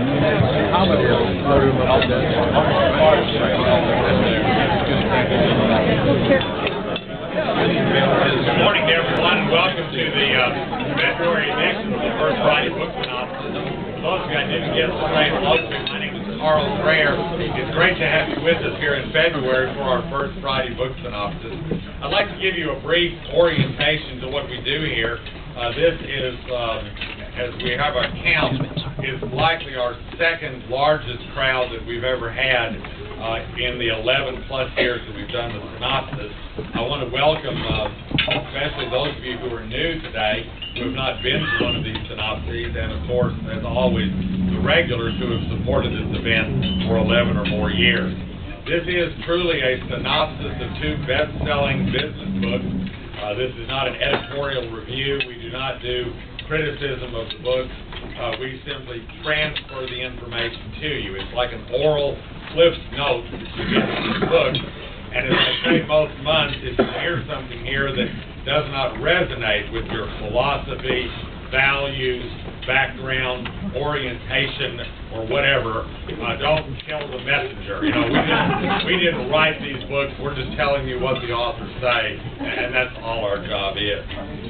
Good morning, everyone, and welcome to the February edition of the First Friday Book Synopsis. For those of you I didn't get to say hello to, my name is Karl Krayer. It's great to have you with us here in February for our First Friday Book Synopsis. I'd like to give you a brief orientation to what we do here. This is, as we have our count, is likely our second largest crowd that we've ever had in the 11-plus years that we've done the synopsis. I want to welcome especially those of you who are new today, who have not been to one of these synopses, and of course, as always, the regulars who have supported this event for 11 or more years. This is truly a synopsis of two best-selling business books. This is not an editorial review. We do not do criticism of the books. We simply transfer the information to you. It's like an oral Cliff's note that you get in the book. And as I say most months, if you hear something here that does not resonate with your philosophy, values, background, orientation, or whatever, don't kill the messenger. You know, we didn't write these books. We're just telling you what the authors say, and that's all our job is.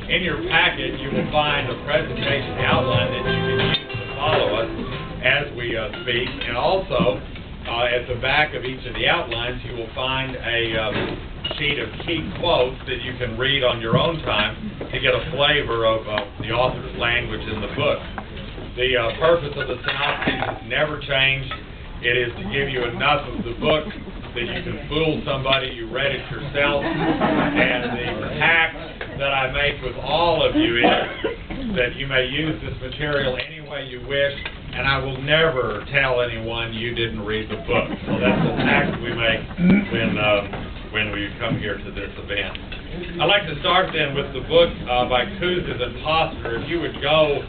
In your packet, you will find a presentation outline that you can use to follow us as we speak, and also at the back of each of the outlines, you will find a sheet of key quotes that you can read on your own time to get a flavor of the author's language in the book. The purpose of the synopsis has never changed. It is to give you enough of the book that you can fool somebody you read it yourself. And the pact that I make with all of you is that you may use this material any way you wish, and I will never tell anyone you didn't read the book. So that's the pact we make when we come here to this event. I'd like to start then with the book by Kouzes and Pozner. If you would go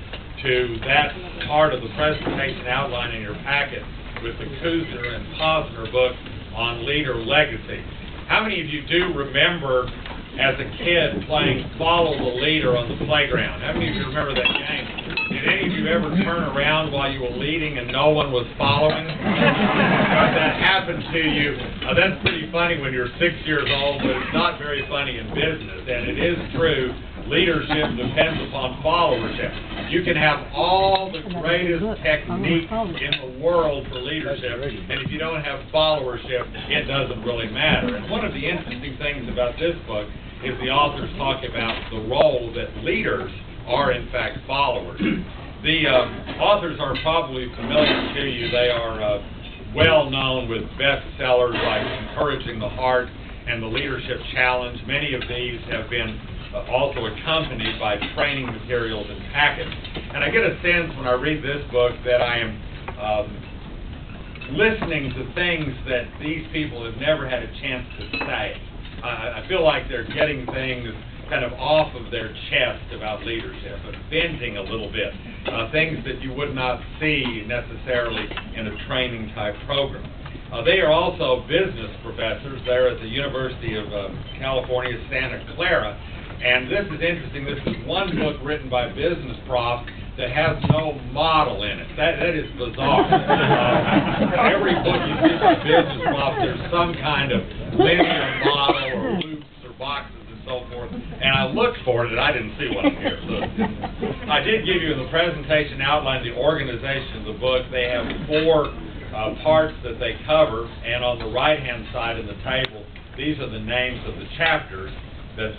to that part of the presentation outline in your packet with the Kouzes and Pozner book on leader legacy. How many of you do remember as a kid playing follow the leader on the playground? How many of you remember that game? Did any of you ever turn around while you were leading and no one was following? If that happened to you, that's pretty funny when you're 6 years old, but it's not very funny in business. And it is true, leadership depends upon followership. You can have all the greatest techniques in the world for leadership, and if you don't have followership, it doesn't really matter. And one of the interesting things about this book is the authors talk about the role that leaders are in fact followers. The authors are probably familiar to you. They are well known with bestsellers like Encouraging the Heart and The Leadership Challenge. Many of these have been also accompanied by training materials and packets. And I get a sense when I read this book that I am listening to things that these people have never had a chance to say. I feel like they're getting things kind of off of their chest about leadership and venting a little bit, things that you would not see necessarily in a training type program. They are also business professors. They're at the University of California, Santa Clara, and this is interesting. This is one book written by business prof that has no model in it. That is bizarre. Every book you see from business prof, there's some kind of linear model or loops or boxes and so forth. And I looked for it, and I didn't see one here. So I did give you in the presentation outline the organization of the book. They have four parts that they cover, and on the right-hand side of the table, these are the names of the chapters that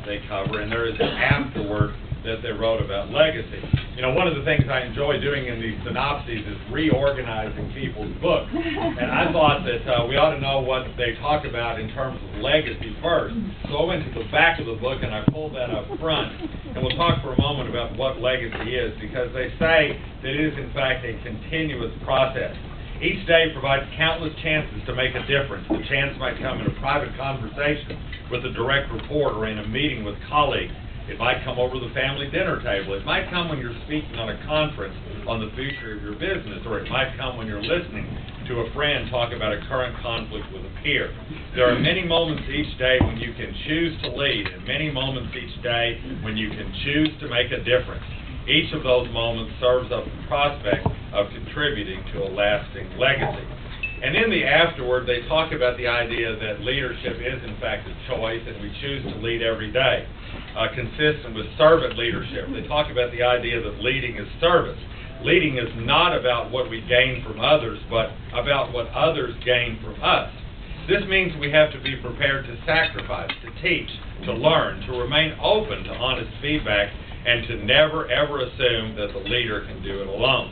they cover, and there is an afterword that they wrote about legacy. You know, one of the things I enjoy doing in these synopses is reorganizing people's books. And I thought that we ought to know what they talk about in terms of legacy first. So I went to the back of the book and I pulled that up front. And we'll talk for a moment about what legacy is, because they say that it is in fact a continuous process. Each day provides countless chances to make a difference. The chance might come in a private conversation with a direct report or in a meeting with colleagues. It might come over the family dinner table. It might come when you're speaking on a conference on the future of your business, or it might come when you're listening to a friend talk about a current conflict with a peer. There are many moments each day when you can choose to lead, and many moments each day when you can choose to make a difference. Each of those moments serves up the prospect of contributing to a lasting legacy. And in the afterward, they talk about the idea that leadership is, in fact, a choice, and we choose to lead every day. Consistent with servant leadership, they talk about the idea that leading is service. Leading is not about what we gain from others, but about what others gain from us. This means we have to be prepared to sacrifice, to teach, to learn, to remain open to honest feedback, and to never, ever assume that the leader can do it alone.